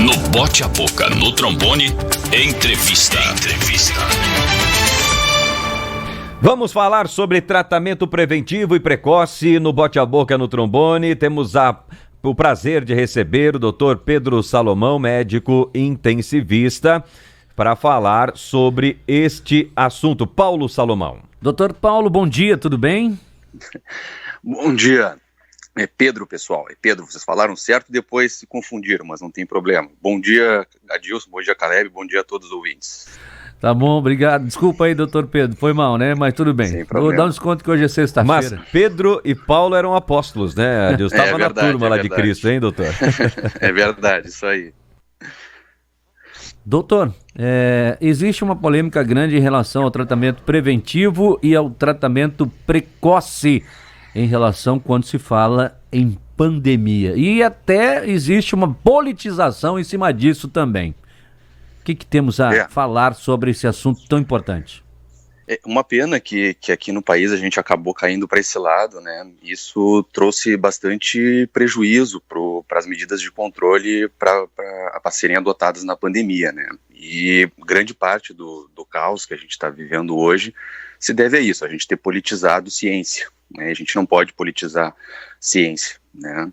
No Bote a Boca, no trombone, entrevista. Vamos falar sobre tratamento preventivo e precoce no Bote a Boca no trombone. Temos o prazer de receber o Dr. Pedro Salomão, médico intensivista, para falar sobre este assunto. Paulo Salomão. Doutor Paulo, bom dia, tudo bem? Bom dia. É Pedro, pessoal. É Pedro, vocês falaram certo, depois se confundiram, mas não tem problema. Bom dia, Adilson, bom dia, Caleb, bom dia a todos os ouvintes. Tá bom, obrigado. Desculpa aí, doutor Pedro, foi mal, né? Mas tudo bem. Sem problema. Vou dar um desconto que hoje é sexta-feira. Mas Pedro e Paulo eram apóstolos, né? Deus estava na turma lá de Cristo, hein, doutor? É verdade, isso aí. Doutor, existe uma polêmica grande em relação ao tratamento preventivo e ao tratamento precoce em relação quando se fala em pandemia. E até existe uma politização em cima disso também. O que temos a falar sobre esse assunto tão importante? É uma pena que aqui no país a gente acabou caindo para esse lado, né? Isso trouxe bastante prejuízo para as medidas de controle para serem adotadas na pandemia, né? E grande parte do caos que a gente está vivendo hoje se deve a isso, a gente ter politizado ciência, né? A gente não pode politizar ciência, né?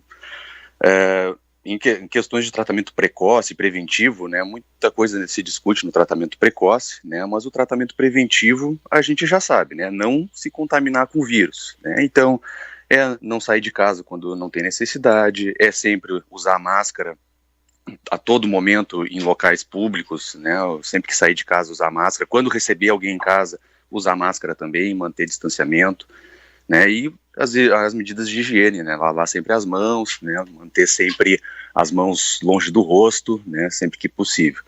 Em questões de tratamento precoce, preventivo, né, muita coisa se discute no tratamento precoce, né, mas o tratamento preventivo a gente já sabe, né, não se contaminar com o vírus, né, então não sair de casa quando não tem necessidade, sempre usar máscara a todo momento em locais públicos, né, sempre que sair de casa usar máscara, quando receber alguém em casa usar máscara também, manter distanciamento, né, e as medidas de higiene, né, lavar sempre as mãos, né, manter sempre as mãos longe do rosto, né, sempre que possível.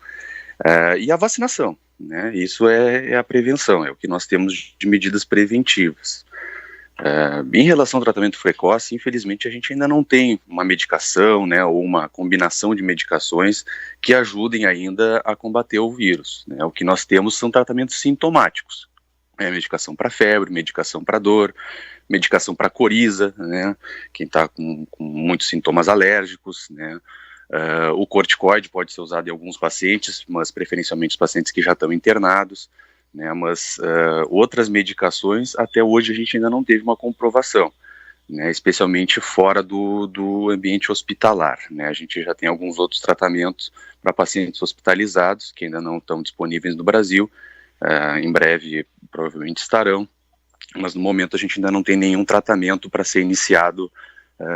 E a vacinação, né, isso é a prevenção, é o que nós temos de medidas preventivas. Em relação ao tratamento precoce, infelizmente a gente ainda não tem uma medicação, né, ou uma combinação de medicações que ajudem ainda a combater o vírus, né, o que nós temos são tratamentos sintomáticos, medicação para febre, medicação para dor, medicação para coriza, né, quem está com muitos sintomas alérgicos, né, o corticoide pode ser usado em alguns pacientes, mas preferencialmente os pacientes que já estão internados, né, mas outras medicações, até hoje a gente ainda não teve uma comprovação, né, especialmente fora do ambiente hospitalar, né, a gente já tem alguns outros tratamentos para pacientes hospitalizados, que ainda não estão disponíveis no Brasil, em breve provavelmente estarão, mas no momento a gente ainda não tem nenhum tratamento para ser iniciado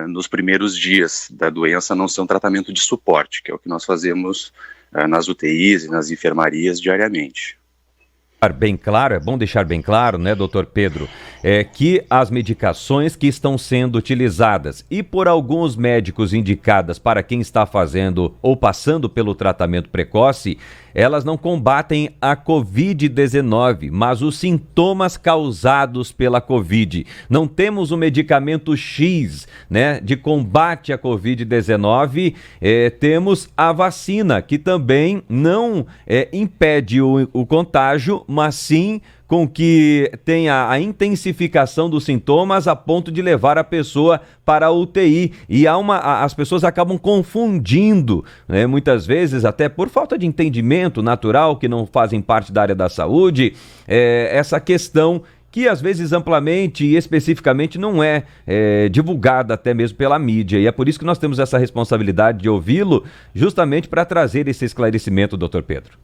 nos primeiros dias da doença, a não ser um tratamento de suporte, que é o que nós fazemos nas UTIs e nas enfermarias diariamente. Bem claro, é bom deixar bem claro, né, doutor Pedro, que as medicações que estão sendo utilizadas e por alguns médicos indicadas para quem está fazendo ou passando pelo tratamento precoce, elas não combatem a Covid-19, mas os sintomas causados pela Covid. Não temos o medicamento X, né, de combate à Covid-19, temos a vacina, que também não impede o contágio, mas sim com que tenha a intensificação dos sintomas a ponto de levar a pessoa para a UTI. E as pessoas acabam confundindo, né, muitas vezes, até por falta de entendimento natural, que não fazem parte da área da saúde, essa questão que às vezes amplamente e especificamente não é divulgada até mesmo pela mídia. E é por isso que nós temos essa responsabilidade de ouvi-lo, justamente para trazer esse esclarecimento, doutor Pedro.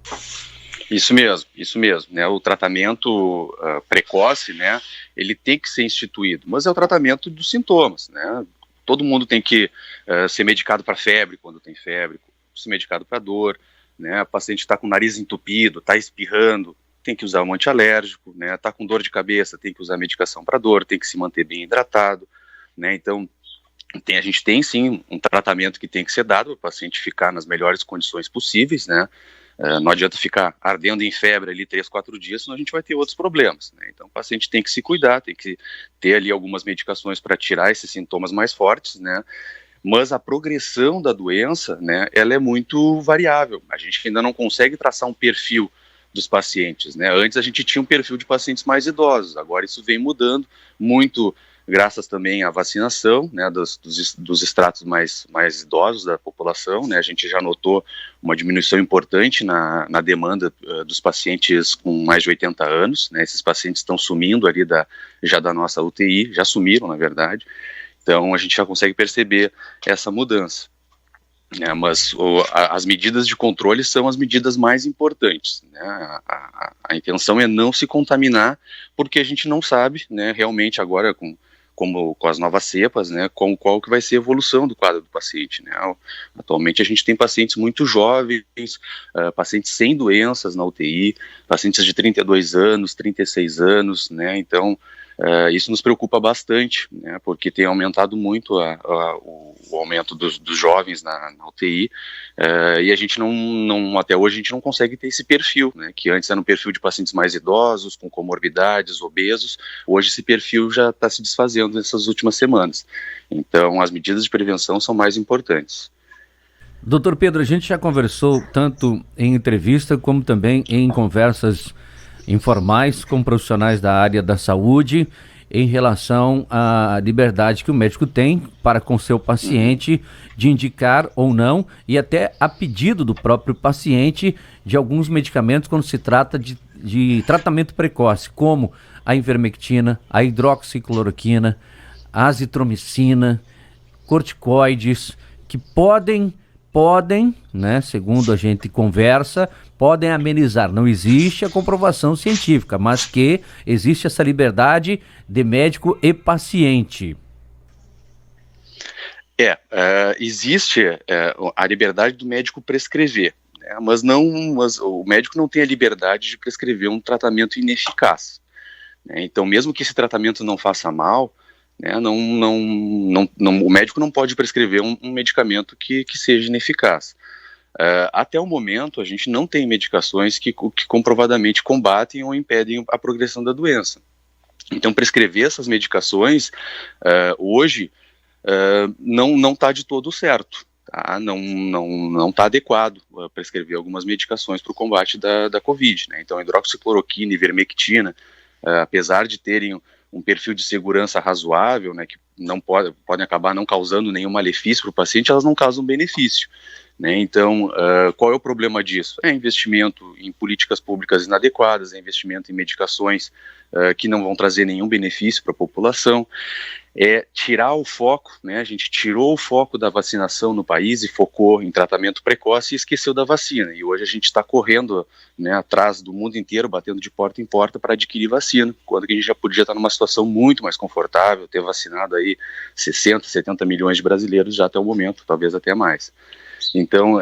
Isso mesmo, né, o tratamento precoce, né, ele tem que ser instituído, mas é o tratamento dos sintomas, né, todo mundo tem que ser medicado para febre, quando tem febre, ser medicado para dor, né, o paciente está com o nariz entupido, está espirrando, tem que usar um antialérgico, né, está com dor de cabeça, tem que usar medicação para dor, tem que se manter bem hidratado, né, então a gente tem sim um tratamento que tem que ser dado para o paciente ficar nas melhores condições possíveis, né. Não adianta ficar ardendo em febre ali 3, 4 dias, senão a gente vai ter outros problemas, né? Então o paciente tem que se cuidar, tem que ter ali algumas medicações para tirar esses sintomas mais fortes, né? Mas a progressão da doença, né, ela é muito variável. A gente ainda não consegue traçar um perfil dos pacientes, né? Antes a gente tinha um perfil de pacientes mais idosos, agora isso vem mudando muito graças também à vacinação, né, dos estratos mais idosos da população, né, a gente já notou uma diminuição importante na demanda dos pacientes com mais de 80 anos, né, esses pacientes estão sumindo ali já da nossa UTI, já sumiram, na verdade, então a gente já consegue perceber essa mudança. Mas as medidas de controle são as medidas mais importantes, né? A intenção é não se contaminar, porque a gente não sabe, né, realmente agora com as novas cepas, né, qual que vai ser a evolução do quadro do paciente, né? Atualmente a gente tem pacientes muito jovens, pacientes sem doenças na UTI, pacientes de 32 anos, 36 anos, né, então isso nos preocupa bastante, né, porque tem aumentado muito o aumento dos jovens na UTI, e a gente até hoje a gente não consegue ter esse perfil, né, que antes era um perfil de pacientes mais idosos, com comorbidades, obesos, hoje esse perfil já está se desfazendo nessas últimas semanas. Então as medidas de prevenção são mais importantes. Doutor Pedro, a gente já conversou tanto em entrevista como também em conversas informais com profissionais da área da saúde em relação à liberdade que o médico tem para com seu paciente de indicar ou não, e até a pedido do próprio paciente, de alguns medicamentos quando se trata de tratamento precoce, como a ivermectina, a hidroxicloroquina, a azitromicina, corticoides, que podem, né, segundo a gente conversa, podem amenizar. Não existe a comprovação científica, mas que existe essa liberdade de médico e paciente. Existe a liberdade do médico prescrever, né, mas o médico não tem a liberdade de prescrever um tratamento ineficaz, né, então mesmo que esse tratamento não faça mal, né, o médico não pode prescrever um medicamento que seja ineficaz. Até o momento, a gente não tem medicações que comprovadamente combatem ou impedem a progressão da doença. Então, prescrever essas medicações, hoje, não está de todo certo. Tá? Não está adequado prescrever algumas medicações para o combate da Covid. Né? Então, hidroxicloroquina e ivermectina, apesar de terem um perfil de segurança razoável, né, que não podem acabar não causando nenhum malefício para o paciente, elas não causam benefício. Né? Então, qual é o problema disso? É investimento em políticas públicas inadequadas, é investimento em medicações que não vão trazer nenhum benefício para a população, é tirar o foco, né? A gente tirou o foco da vacinação no país e focou em tratamento precoce e esqueceu da vacina, e hoje a gente está correndo, né, atrás do mundo inteiro, batendo de porta em porta para adquirir vacina, quando que a gente já podia estar numa situação muito mais confortável, ter vacinado aí 60, 70 milhões de brasileiros já até o momento, talvez até mais. Então,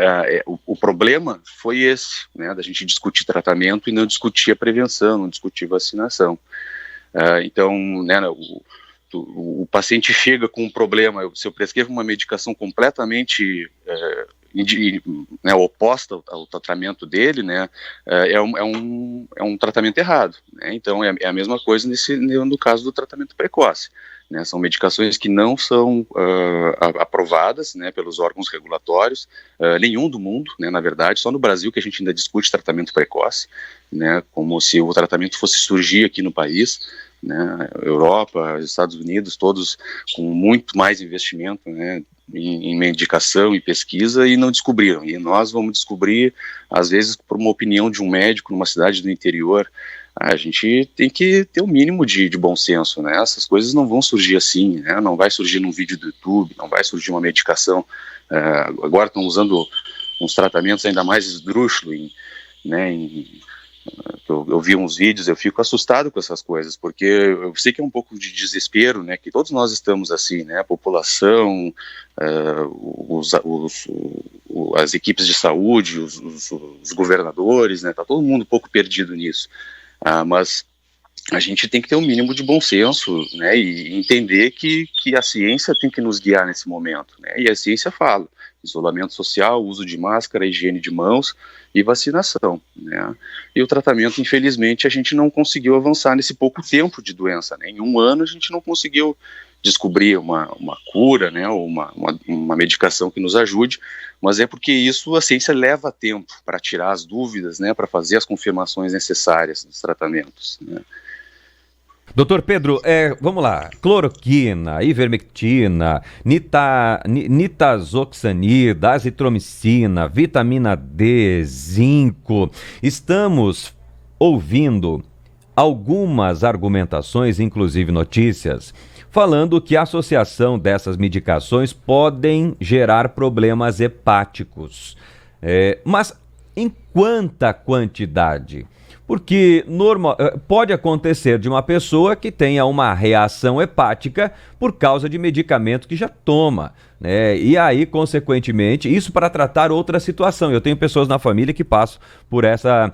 o problema foi esse, né, da gente discutir tratamento e não discutir a prevenção, não discutir vacinação. Então, né, o paciente chega com um problema, se eu prescrevo uma medicação completamente oposta ao tratamento dele, né, é um tratamento errado. Né? Então, é a mesma coisa no caso do tratamento precoce. Né, são medicações que não são aprovadas, né, pelos órgãos regulatórios, nenhum do mundo, né, na verdade, só no Brasil que a gente ainda discute tratamento precoce, né, como se o tratamento fosse surgir aqui no país, né, Europa, Estados Unidos, todos com muito mais investimento, né, em medicação e pesquisa, e não descobriram, e nós vamos descobrir, às vezes, por uma opinião de um médico numa cidade do interior. A gente tem que ter o mínimo de bom senso, né? Essas coisas não vão surgir assim, né? Não vai surgir num vídeo do YouTube, não vai surgir uma medicação. Agora estão usando uns tratamentos ainda mais esdrúxulos, né? Eu vi uns vídeos, eu fico assustado com essas coisas, porque eu sei que é um pouco de desespero, né? Que todos nós estamos assim, né? A população, as equipes de saúde, os governadores, né? Tá todo mundo um pouco perdido nisso. Mas a gente tem que ter um mínimo de bom senso, né, e entender que a ciência tem que nos guiar nesse momento, né, e a ciência fala, isolamento social, uso de máscara, higiene de mãos e vacinação, né, e o tratamento, infelizmente, a gente não conseguiu avançar nesse pouco tempo de doença, né, em um ano a gente não conseguiu descobrir uma cura, né, ou uma medicação que nos ajude, mas é porque isso a ciência leva tempo para tirar as dúvidas, né, para fazer as confirmações necessárias dos tratamentos, né. Doutor Pedro, vamos lá. Cloroquina, ivermectina, nitazoxanida, azitromicina, vitamina D, zinco. Estamos ouvindo algumas argumentações, inclusive notícias, falando que a associação dessas medicações podem gerar problemas hepáticos. Mas em quanta quantidade? Porque pode acontecer de uma pessoa que tenha uma reação hepática por causa de medicamento que já toma, né? E aí, consequentemente, isso para tratar outra situação. Eu tenho pessoas na família que passam por essa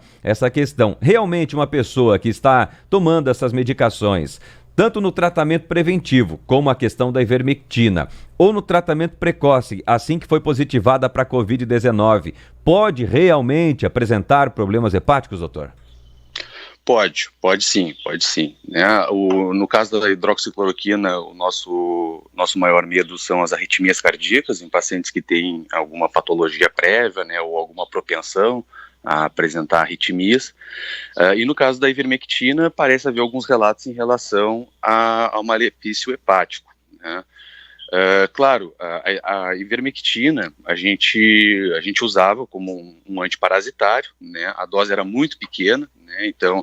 questão. Realmente, uma pessoa que está tomando essas medicações, tanto no tratamento preventivo, como a questão da ivermectina, ou no tratamento precoce, assim que foi positivada para a Covid-19, pode realmente apresentar problemas hepáticos, doutor? Pode sim. Né? No caso da hidroxicloroquina, o nosso maior medo são as arritmias cardíacas em pacientes que têm alguma patologia prévia, né, ou alguma propensão a apresentar arritmias. E no caso da ivermectina, parece haver alguns relatos em relação ao malefício hepático, né? Claro, a ivermectina a gente usava como um antiparasitário, né? A dose era muito pequena, né? Então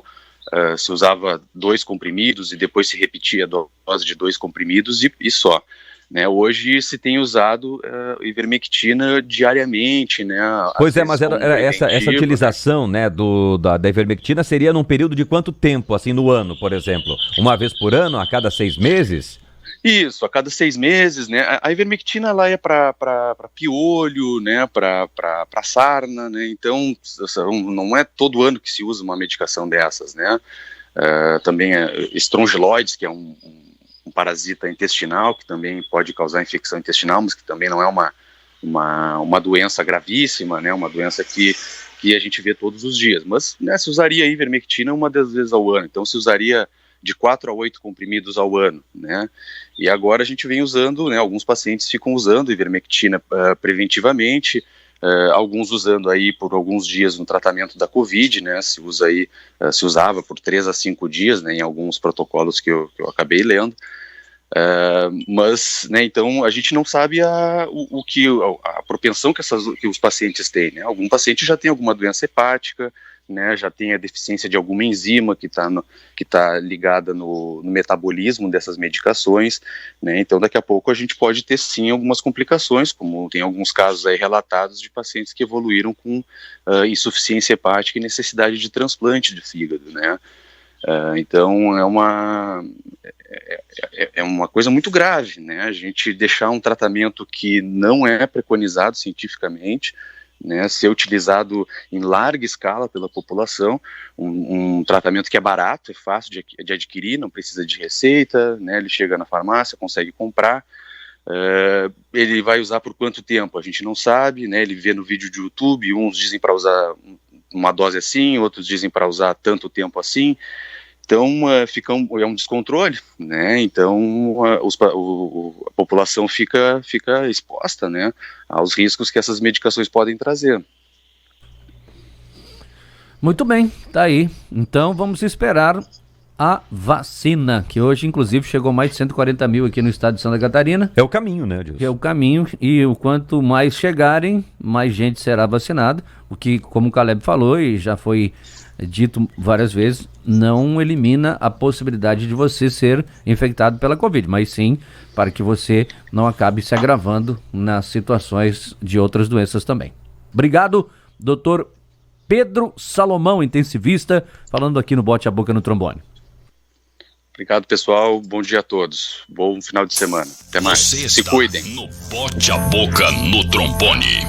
se usava 2 comprimidos e depois se repetia a dose de 2 comprimidos e só, né? Hoje se tem usado ivermectina diariamente, né? Pois mas essa utilização, né, da ivermectina seria num período de quanto tempo, assim, no ano, por exemplo? Uma vez por ano, a cada 6 meses? Isso, a cada 6 meses, né? A ivermectina ela é para piolho, né? Para sarna, né? Então não é todo ano que se usa uma medicação dessas, né? Também estrongiloides, que é um parasita intestinal que também pode causar infecção intestinal, mas que também não é uma doença gravíssima, né? Uma doença que a gente vê todos os dias. Mas, né, se usaria a ivermectina uma das vezes ao ano. Então se usaria de 4 a 8 comprimidos ao ano, né? E agora a gente vem usando, né, alguns pacientes ficam usando ivermectina preventivamente, alguns usando aí por alguns dias no tratamento da Covid, né? Se usava por 3 a 5 dias, né, em alguns protocolos que eu acabei lendo. Mas, né, então a gente não sabe a propensão que os pacientes têm, né? Algum paciente já tem alguma doença hepática, né, já tem a deficiência de alguma enzima que está ligada no metabolismo dessas medicações, né? Então daqui a pouco a gente pode ter sim algumas complicações, como tem alguns casos aí relatados de pacientes que evoluíram com insuficiência hepática e necessidade de transplante de fígado, né? Então é uma coisa muito grave, né? A gente deixar um tratamento que não é preconizado cientificamente, né, ser utilizado em larga escala pela população, um tratamento que é barato, é fácil de adquirir, não precisa de receita, né, ele chega na farmácia, consegue comprar, ele vai usar por quanto tempo? A gente não sabe, né, ele vê no vídeo de YouTube, uns dizem para usar uma dose assim, outros dizem para usar tanto tempo assim. Então é um descontrole, né? Então a população fica exposta, né, aos riscos que essas medicações podem trazer. Muito bem, tá aí. Então vamos esperar a vacina, que hoje inclusive chegou mais de 140 mil aqui no estado de Santa Catarina. É o caminho, né, Edilson? É o caminho, e o quanto mais chegarem, mais gente será vacinada, o que, como o Caleb falou e já foi dito várias vezes, não elimina a possibilidade de você ser infectado pela Covid, mas sim para que você não acabe se agravando nas situações de outras doenças também. Obrigado, doutor Pedro Salomão, intensivista, falando aqui no Bote a Boca no Trombone. Obrigado, pessoal. Bom dia a todos. Bom final de semana. Até mais. Se cuidem. No Bote a Boca no Trombone.